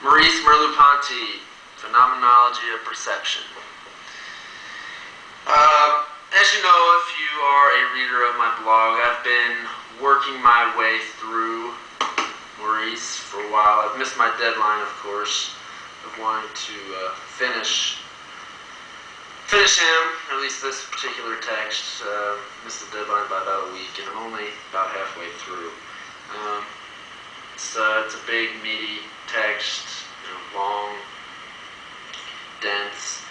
Merleau-Ponty, Phenomenology of Perception. As you know, if you are a reader of my blog, I've been working my way through Maurice for a while. I've missed my deadline, of course, of wanting to finish him, or at least this particular text. Missed the deadline by about a week, and I'm only about halfway through. It's a big, meaty text, long, dense.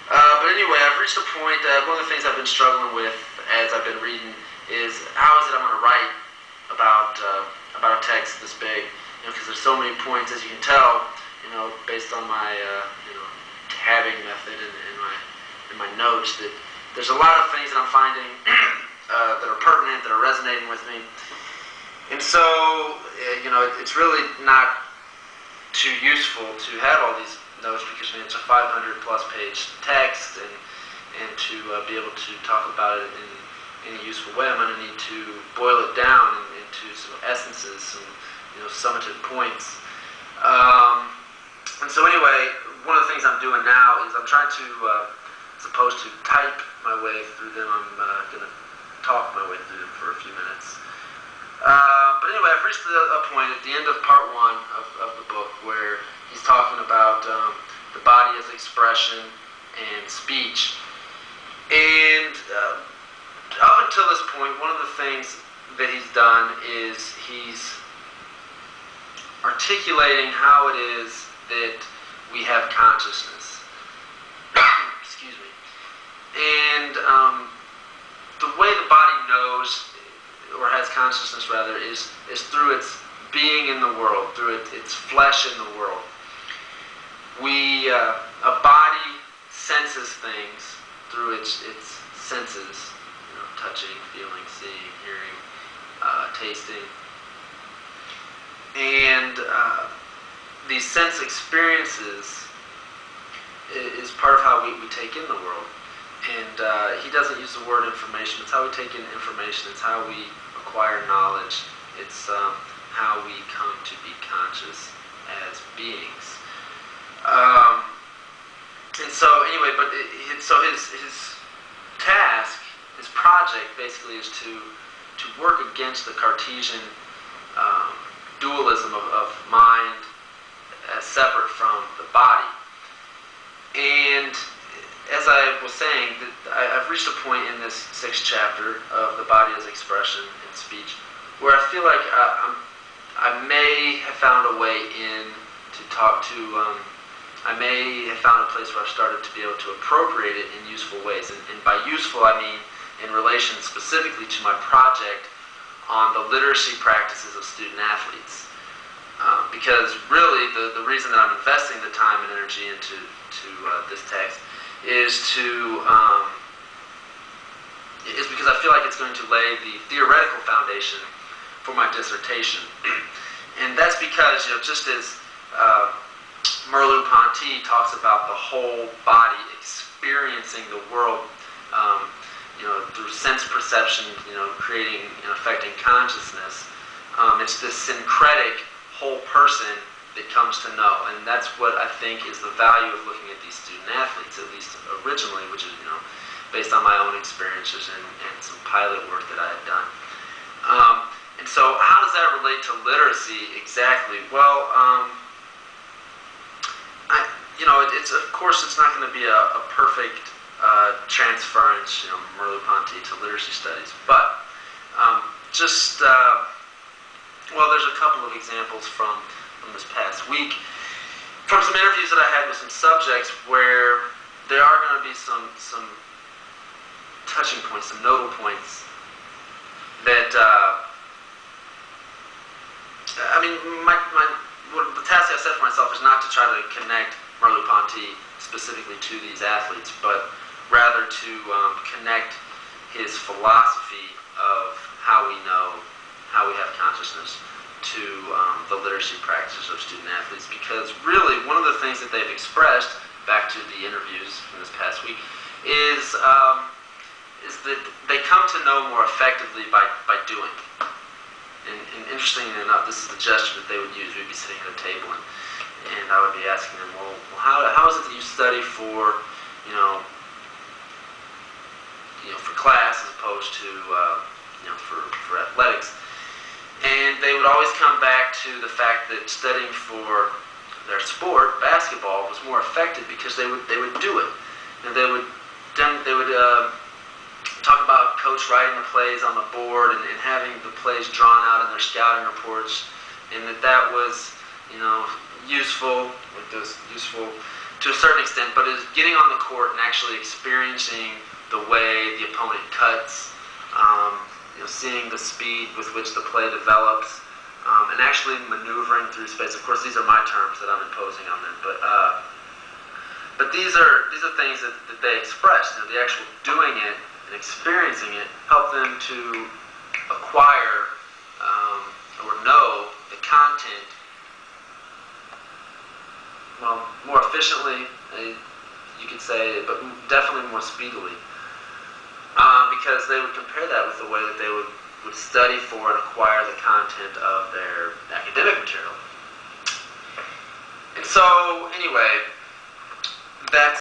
But anyway, I've reached a point. One of the things I've been struggling with as I've been reading is how is it I'm going to write about a text this big? Because there's so many points, as you can tell, based on my tabbing method in my notes, that there's a lot of things that I'm finding that are pertinent, that are resonating with me. And so, it's really not too useful to have all these notes because it's a 500-plus page text, and to be able to talk about it in a useful way, I'm going to need to boil it down into some essences, some summative points. And so anyway, one of the things I'm doing now is I'm trying to, as opposed to type my way through them, I'm going to talk my way through them for a few minutes. But anyway, I've reached a point at the end of part one of the book where he's talking about the body as expression and speech. And up until this point, one of the things that he's done is he's articulating how it is that we have consciousness. Excuse me. And the way the body knows, or has consciousness rather, is through its being in the world, through its flesh in the world. A body senses things through its senses, touching, feeling, seeing, hearing, tasting. And these sense experiences is part of how we take in the world. And he doesn't use the word information. It's how we take in information. It's how we acquire knowledge. It's how we come to be conscious as beings. And so anyway, so his task, his project basically is to work against the Cartesian dualism of mind as separate from the body. And as I was saying, I've reached a point in this 6th chapter of the body as expression and speech where I feel like I may have found a way in to talk to, I may have found a place where I've started to be able to appropriate it in useful ways. And by useful, I mean in relation specifically to my project on the literacy practices of student athletes. Because really, the reason that I'm investing the time and energy into this text is because I feel like it's going to lay the theoretical foundation for my dissertation. And that's because, just as Merleau-Ponty talks about the whole body experiencing the world, through sense perception, creating and affecting consciousness, it's this syncretic whole person that comes to know. And that's what I think is the value of looking at these student athletes, at least originally, which is, based on my own experiences and some pilot work that I had done. And so how does that relate to literacy exactly? Well, of course it's not going to be a perfect transference, Merleau-Ponty to literacy studies, but there's a couple of examples from this past week, from some interviews that I had with some subjects where there are going to be some touching points, some nodal points that the task I set for myself is not to try to connect Merleau-Ponty specifically to these athletes, but rather to connect his philosophy of how we know, how we have consciousness, to the literacy practices of student athletes. Because really, one of the things that they've expressed, back to the interviews from this past week, is that they come to know more effectively by doing. And interestingly enough, this is the gesture that they would use. We'd be sitting at a table, and and I would be asking them, well, how is it that you study for, you know, for class as opposed to, for athletics? And they would always come back to the fact that studying for their sport, basketball, was more effective because they would do it, and they would talk about coach writing the plays on the board and having the plays drawn out in their scouting reports, and that was, useful. It was useful to a certain extent, but is getting on the court and actually experiencing the way the opponent cuts, seeing the speed with which the play develops, and actually maneuvering through space. Of course, these are my terms that I'm imposing on them, but these are things that they express. The actual doing it and experiencing it help them to acquire or know the content more efficiently, you could say, but definitely more speedily, because they would compare that with the way that they would study for and acquire the content of their academic material. And so, anyway, that's